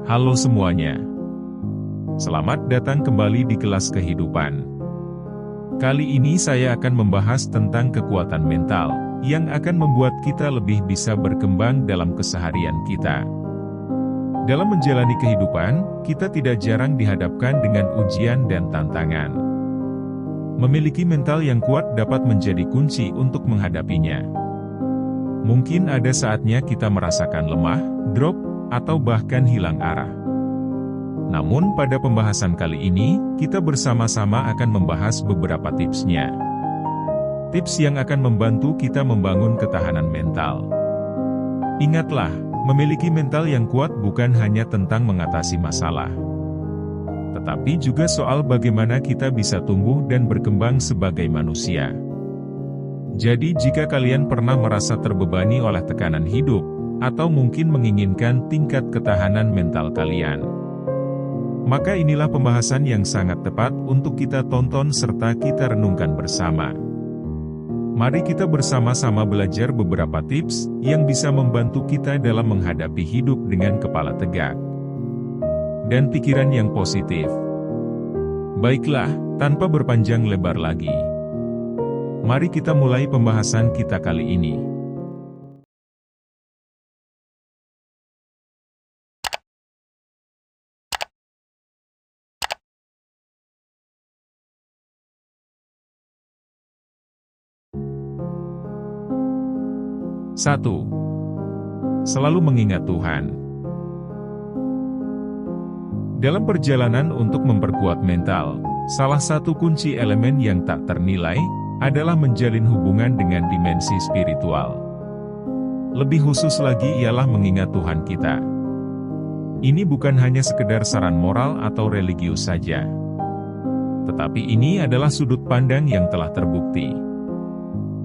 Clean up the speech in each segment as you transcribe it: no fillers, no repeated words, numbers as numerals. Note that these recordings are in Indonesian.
Halo semuanya. Selamat datang kembali di kelas kehidupan. Kali ini saya akan membahas tentang kekuatan mental, yang akan membuat kita lebih bisa berkembang dalam keseharian kita. Dalam menjalani kehidupan, kita tidak jarang dihadapkan dengan ujian dan tantangan. Memiliki mental yang kuat dapat menjadi kunci untuk menghadapinya. Mungkin ada saatnya kita merasakan lemah, drop, atau bahkan hilang arah. Namun pada pembahasan kali ini, kita bersama-sama akan membahas beberapa tipsnya. Tips yang akan membantu kita membangun ketahanan mental. Ingatlah, memiliki mental yang kuat bukan hanya tentang mengatasi masalah, tetapi juga soal bagaimana kita bisa tumbuh dan berkembang sebagai manusia. Jadi jika kalian pernah merasa terbebani oleh tekanan hidup, atau mungkin menginginkan tingkat ketahanan mental kalian, maka inilah pembahasan yang sangat tepat untuk kita tonton serta kita renungkan bersama. Mari kita bersama-sama belajar beberapa tips yang bisa membantu kita dalam menghadapi hidup dengan kepala tegak dan pikiran yang positif. Baiklah, tanpa berpanjang lebar lagi, mari kita mulai pembahasan kita kali ini. Satu, selalu mengingat Tuhan. Dalam perjalanan untuk memperkuat mental, salah satu kunci elemen yang tak ternilai adalah menjalin hubungan dengan dimensi spiritual. Lebih khusus lagi ialah mengingat Tuhan kita. Ini bukan hanya sekedar saran moral atau religius saja, tetapi ini adalah sudut pandang yang telah terbukti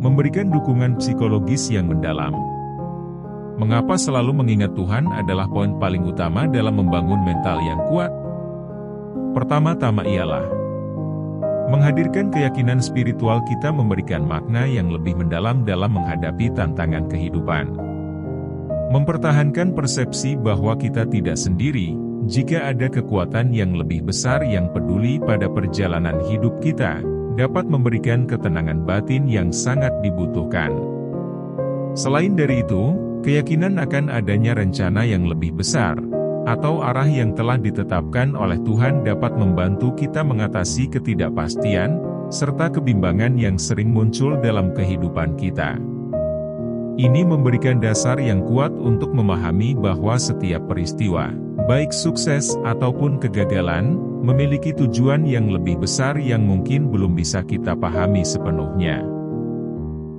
memberikan dukungan psikologis yang mendalam. Mengapa selalu mengingat Tuhan adalah poin paling utama dalam membangun mental yang kuat? Pertama-tama ialah menghadirkan keyakinan spiritual kita memberikan makna yang lebih mendalam dalam menghadapi tantangan kehidupan. Mempertahankan persepsi bahwa kita tidak sendiri, jika ada kekuatan yang lebih besar yang peduli pada perjalanan hidup kita, dapat memberikan ketenangan batin yang sangat dibutuhkan. Selain dari itu, keyakinan akan adanya rencana yang lebih besar, atau arah yang telah ditetapkan oleh Tuhan dapat membantu kita mengatasi ketidakpastian, serta kebimbangan yang sering muncul dalam kehidupan kita. Ini memberikan dasar yang kuat untuk memahami bahwa setiap peristiwa, baik sukses ataupun kegagalan, memiliki tujuan yang lebih besar yang mungkin belum bisa kita pahami sepenuhnya.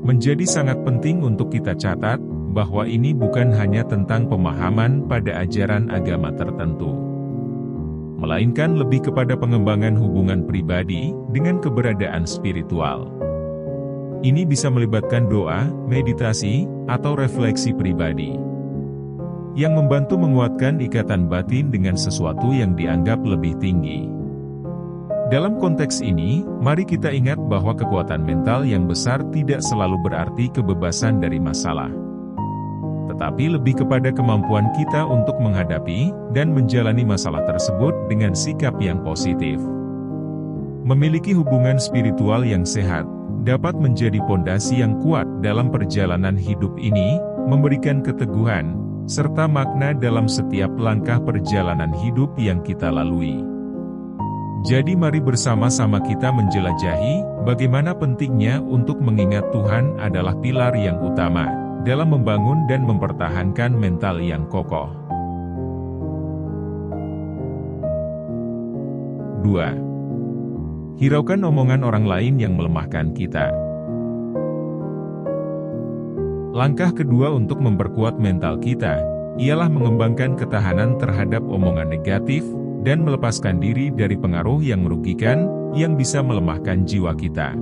Menjadi sangat penting untuk kita catat, bahwa ini bukan hanya tentang pemahaman pada ajaran agama tertentu, melainkan lebih kepada pengembangan hubungan pribadi dengan keberadaan spiritual. Ini bisa melibatkan doa, meditasi, atau refleksi pribadi, yang membantu menguatkan ikatan batin dengan sesuatu yang dianggap lebih tinggi. Dalam konteks ini, mari kita ingat bahwa kekuatan mental yang besar tidak selalu berarti kebebasan dari masalah, tetapi lebih kepada kemampuan kita untuk menghadapi dan menjalani masalah tersebut dengan sikap yang positif. Memiliki hubungan spiritual yang sehat dapat menjadi pondasi yang kuat dalam perjalanan hidup ini, memberikan keteguhan serta makna dalam setiap langkah perjalanan hidup yang kita lalui. Jadi mari bersama-sama kita menjelajahi bagaimana pentingnya untuk mengingat Tuhan adalah pilar yang utama dalam membangun dan mempertahankan mental yang kokoh. 2. Hiraukan omongan orang lain yang melemahkan kita. Langkah kedua untuk memperkuat mental kita, ialah mengembangkan ketahanan terhadap omongan negatif, dan melepaskan diri dari pengaruh yang merugikan, yang bisa melemahkan jiwa kita.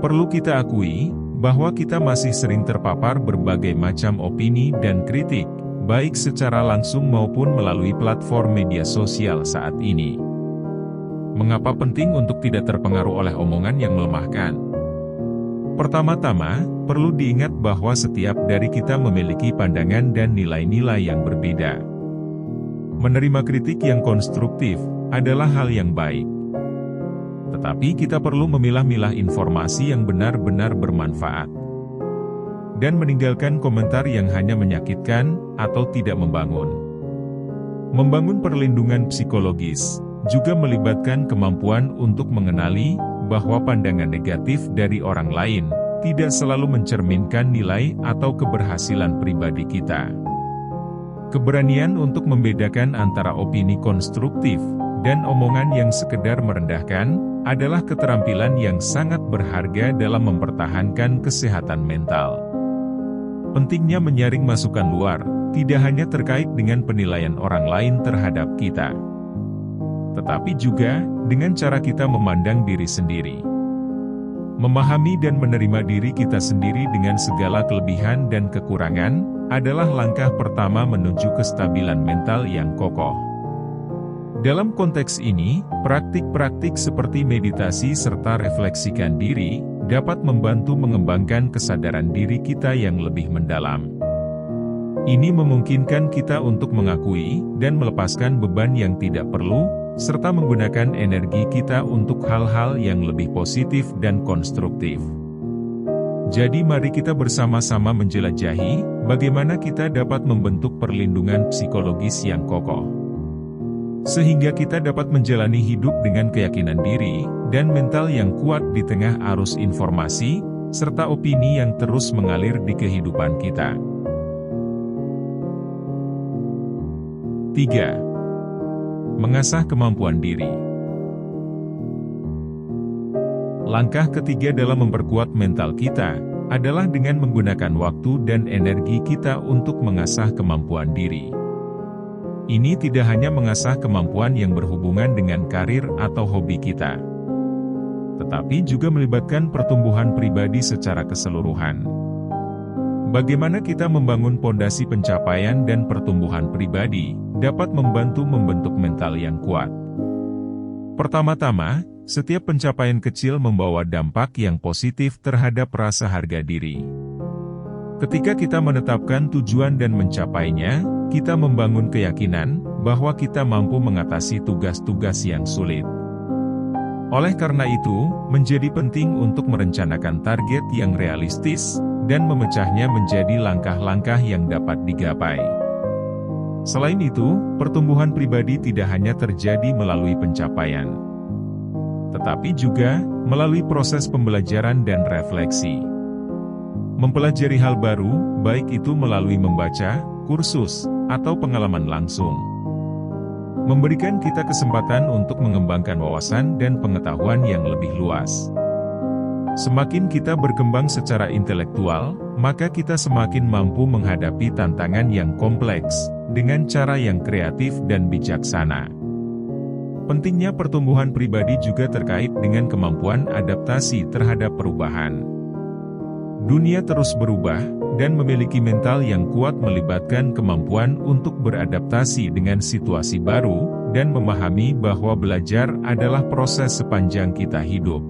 Perlu kita akui, bahwa kita masih sering terpapar berbagai macam opini dan kritik, baik secara langsung maupun melalui platform media sosial saat ini. Mengapa penting untuk tidak terpengaruh oleh omongan yang melemahkan? Pertama-tama, perlu diingat bahwa setiap dari kita memiliki pandangan dan nilai-nilai yang berbeda. Menerima kritik yang konstruktif adalah hal yang baik. Tetapi kita perlu memilah-milah informasi yang benar-benar bermanfaat. Dan meninggalkan komentar yang hanya menyakitkan atau tidak membangun. Membangun perlindungan psikologis juga melibatkan kemampuan untuk mengenali bahwa pandangan negatif dari orang lain tidak selalu mencerminkan nilai atau keberhasilan pribadi kita. Keberanian untuk membedakan antara opini konstruktif dan omongan yang sekedar merendahkan adalah keterampilan yang sangat berharga dalam mempertahankan kesehatan mental. Pentingnya menyaring masukan luar tidak hanya terkait dengan penilaian orang lain terhadap kita, tetapi juga dengan cara kita memandang diri sendiri. Memahami dan menerima diri kita sendiri dengan segala kelebihan dan kekurangan adalah langkah pertama menuju kestabilan mental yang kokoh. Dalam konteks ini, praktik-praktik seperti meditasi serta refleksikan diri dapat membantu mengembangkan kesadaran diri kita yang lebih mendalam. Ini memungkinkan kita untuk mengakui dan melepaskan beban yang tidak perlu, serta menggunakan energi kita untuk hal-hal yang lebih positif dan konstruktif. Jadi mari kita bersama-sama menjelajahi bagaimana kita dapat membentuk perlindungan psikologis yang kokoh, sehingga kita dapat menjalani hidup dengan keyakinan diri dan mental yang kuat di tengah arus informasi serta opini yang terus mengalir di kehidupan kita. 3. Mengasah kemampuan diri. Langkah ketiga dalam memperkuat mental kita adalah dengan menggunakan waktu dan energi kita untuk mengasah kemampuan diri. Ini tidak hanya mengasah kemampuan yang berhubungan dengan karir atau hobi kita, tetapi juga melibatkan pertumbuhan pribadi secara keseluruhan. Bagaimana kita membangun pondasi pencapaian dan pertumbuhan pribadi dapat membantu membentuk mental yang kuat. Pertama-tama, setiap pencapaian kecil membawa dampak yang positif terhadap rasa harga diri. Ketika kita menetapkan tujuan dan mencapainya, kita membangun keyakinan bahwa kita mampu mengatasi tugas-tugas yang sulit. Oleh karena itu, menjadi penting untuk merencanakan target yang realistis dan memecahnya menjadi langkah-langkah yang dapat digapai. Selain itu, pertumbuhan pribadi tidak hanya terjadi melalui pencapaian, tetapi juga melalui proses pembelajaran dan refleksi. Mempelajari hal baru, baik itu melalui membaca, kursus, atau pengalaman langsung, memberikan kita kesempatan untuk mengembangkan wawasan dan pengetahuan yang lebih luas. Semakin kita berkembang secara intelektual, maka kita semakin mampu menghadapi tantangan yang kompleks dengan cara yang kreatif dan bijaksana. Pentingnya pertumbuhan pribadi juga terkait dengan kemampuan adaptasi terhadap perubahan. Dunia terus berubah, dan memiliki mental yang kuat melibatkan kemampuan untuk beradaptasi dengan situasi baru, dan memahami bahwa belajar adalah proses sepanjang kita hidup.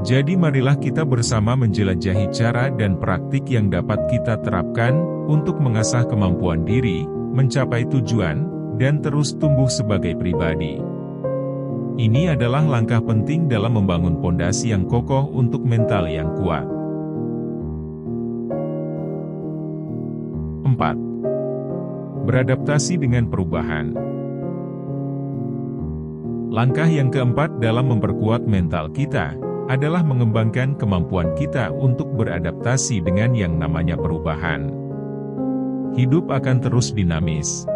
Jadi marilah kita bersama menjelajahi cara dan praktik yang dapat kita terapkan untuk mengasah kemampuan diri, mencapai tujuan, dan terus tumbuh sebagai pribadi. Ini adalah langkah penting dalam membangun pondasi yang kokoh untuk mental yang kuat. 4. Beradaptasi dengan perubahan. Langkah yang keempat dalam memperkuat mental kita adalah mengembangkan kemampuan kita untuk beradaptasi dengan yang namanya perubahan. Hidup akan terus dinamis,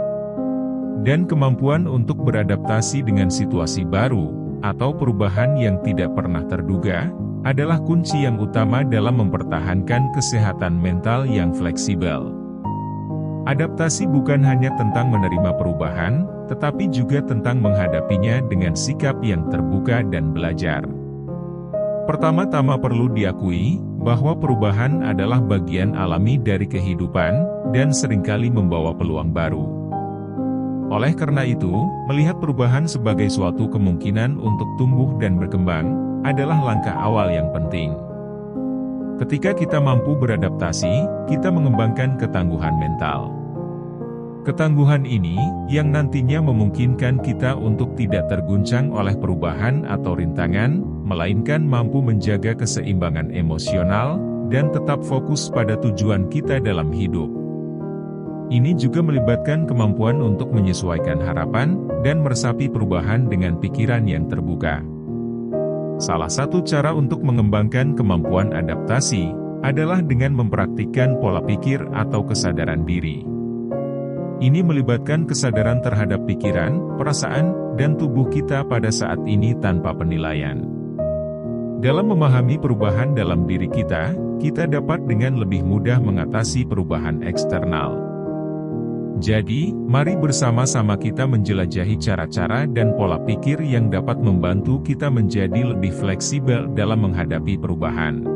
dan kemampuan untuk beradaptasi dengan situasi baru atau perubahan yang tidak pernah terduga adalah kunci yang utama dalam mempertahankan kesehatan mental yang fleksibel. Adaptasi bukan hanya tentang menerima perubahan, tetapi juga tentang menghadapinya dengan sikap yang terbuka dan belajar. Pertama-tama perlu diakui bahwa perubahan adalah bagian alami dari kehidupan dan seringkali membawa peluang baru. Oleh karena itu, melihat perubahan sebagai suatu kemungkinan untuk tumbuh dan berkembang adalah langkah awal yang penting. Ketika kita mampu beradaptasi, kita mengembangkan ketangguhan mental. Ketangguhan ini, yang nantinya memungkinkan kita untuk tidak terguncang oleh perubahan atau rintangan, melainkan mampu menjaga keseimbangan emosional, dan tetap fokus pada tujuan kita dalam hidup. Ini juga melibatkan kemampuan untuk menyesuaikan harapan, dan meresapi perubahan dengan pikiran yang terbuka. Salah satu cara untuk mengembangkan kemampuan adaptasi, adalah dengan mempraktikkan pola pikir atau kesadaran diri. Ini melibatkan kesadaran terhadap pikiran, perasaan, dan tubuh kita pada saat ini tanpa penilaian. Dalam memahami perubahan dalam diri kita dapat dengan lebih mudah mengatasi perubahan eksternal. Jadi, mari bersama-sama kita menjelajahi cara-cara dan pola pikir yang dapat membantu kita menjadi lebih fleksibel dalam menghadapi perubahan.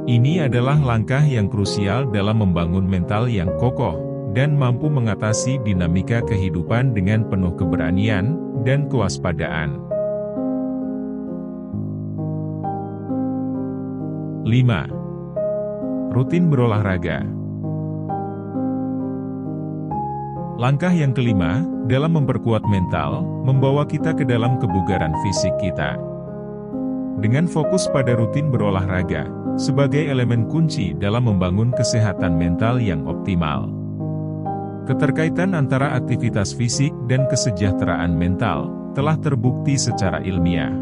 Ini adalah langkah yang krusial dalam membangun mental yang kokoh, dan mampu mengatasi dinamika kehidupan dengan penuh keberanian dan kewaspadaan. 5. Rutin berolahraga. Langkah yang kelima, dalam memperkuat mental, membawa kita ke dalam kebugaran fisik kita. Dengan fokus pada rutin berolahraga, sebagai elemen kunci dalam membangun kesehatan mental yang optimal. Keterkaitan antara aktivitas fisik dan kesejahteraan mental telah terbukti secara ilmiah,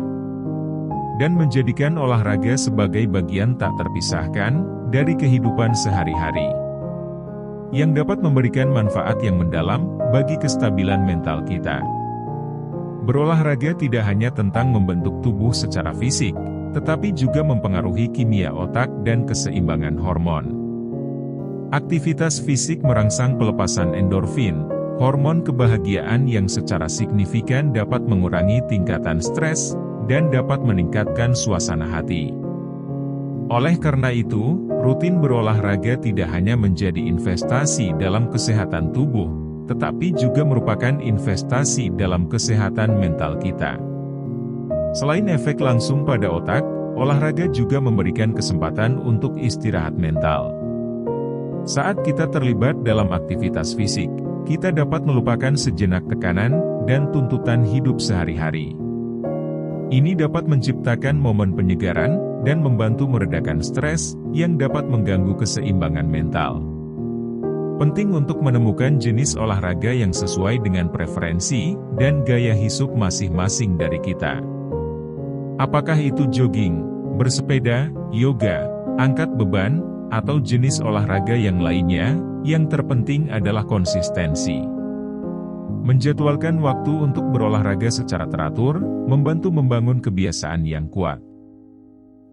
dan menjadikan olahraga sebagai bagian tak terpisahkan dari kehidupan sehari-hari, yang dapat memberikan manfaat yang mendalam bagi kestabilan mental kita. Berolahraga tidak hanya tentang membentuk tubuh secara fisik, tetapi juga mempengaruhi kimia otak dan keseimbangan hormon. Aktivitas fisik merangsang pelepasan endorfin, hormon kebahagiaan yang secara signifikan dapat mengurangi tingkatan stres, dan dapat meningkatkan suasana hati. Oleh karena itu, rutin berolahraga tidak hanya menjadi investasi dalam kesehatan tubuh, tetapi juga merupakan investasi dalam kesehatan mental kita. Selain efek langsung pada otak, olahraga juga memberikan kesempatan untuk istirahat mental. Saat kita terlibat dalam aktivitas fisik, kita dapat melupakan sejenak tekanan dan tuntutan hidup sehari-hari. Ini dapat menciptakan momen penyegaran dan membantu meredakan stres yang dapat mengganggu keseimbangan mental. Penting untuk menemukan jenis olahraga yang sesuai dengan preferensi dan gaya hidup masing-masing dari kita. Apakah itu jogging, bersepeda, yoga, angkat beban, atau jenis olahraga yang lainnya, yang terpenting adalah konsistensi. Menjadwalkan waktu untuk berolahraga secara teratur, membantu membangun kebiasaan yang kuat.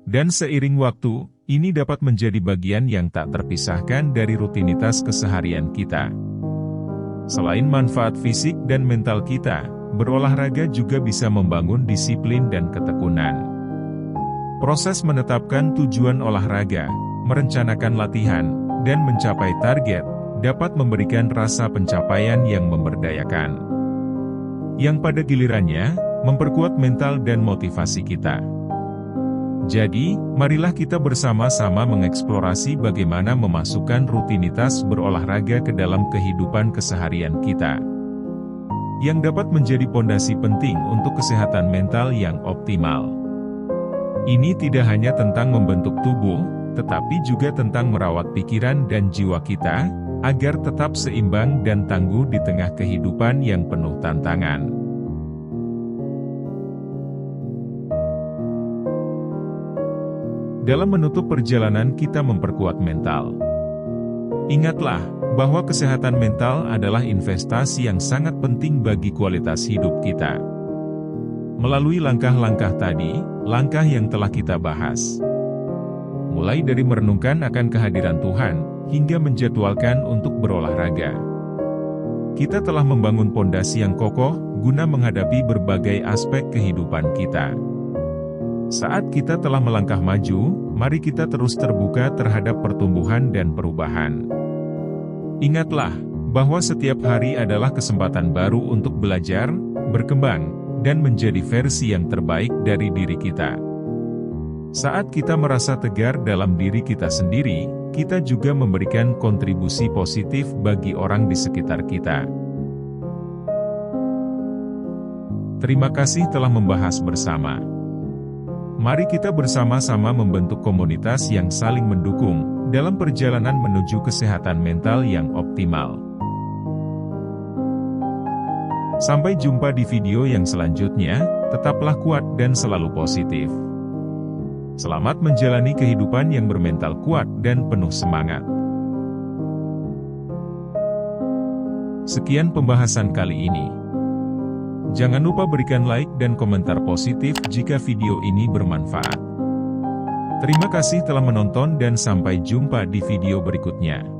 Dan seiring waktu, ini dapat menjadi bagian yang tak terpisahkan dari rutinitas keseharian kita. Selain manfaat fisik dan mental kita, berolahraga juga bisa membangun disiplin dan ketekunan. Proses menetapkan tujuan olahraga, merencanakan latihan, dan mencapai target, dapat memberikan rasa pencapaian yang memberdayakan. Yang pada gilirannya, memperkuat mental dan motivasi kita. Jadi, marilah kita bersama-sama mengeksplorasi bagaimana memasukkan rutinitas berolahraga ke dalam kehidupan keseharian kita, yang dapat menjadi pondasi penting untuk kesehatan mental yang optimal. Ini tidak hanya tentang membentuk tubuh, tetapi juga tentang merawat pikiran dan jiwa kita, agar tetap seimbang dan tangguh di tengah kehidupan yang penuh tantangan. Dalam menutup perjalanan kita memperkuat mental, ingatlah bahwa kesehatan mental adalah investasi yang sangat penting bagi kualitas hidup kita. Melalui langkah-langkah tadi, langkah yang telah kita bahas, mulai dari merenungkan akan kehadiran Tuhan, hingga menjadwalkan untuk berolahraga, kita telah membangun pondasi yang kokoh, guna menghadapi berbagai aspek kehidupan kita. Saat kita telah melangkah maju, mari kita terus terbuka terhadap pertumbuhan dan perubahan. Ingatlah, bahwa setiap hari adalah kesempatan baru untuk belajar, berkembang, dan menjadi versi yang terbaik dari diri kita. Saat kita merasa tegar dalam diri kita sendiri, kita juga memberikan kontribusi positif bagi orang di sekitar kita. Terima kasih telah membahas bersama. Mari kita bersama-sama membentuk komunitas yang saling mendukung dalam perjalanan menuju kesehatan mental yang optimal. Sampai jumpa di video yang selanjutnya, tetaplah kuat dan selalu positif. Selamat menjalani kehidupan yang bermental kuat dan penuh semangat. Sekian pembahasan kali ini. Jangan lupa berikan like dan komentar positif jika video ini bermanfaat. Terima kasih telah menonton dan sampai jumpa di video berikutnya.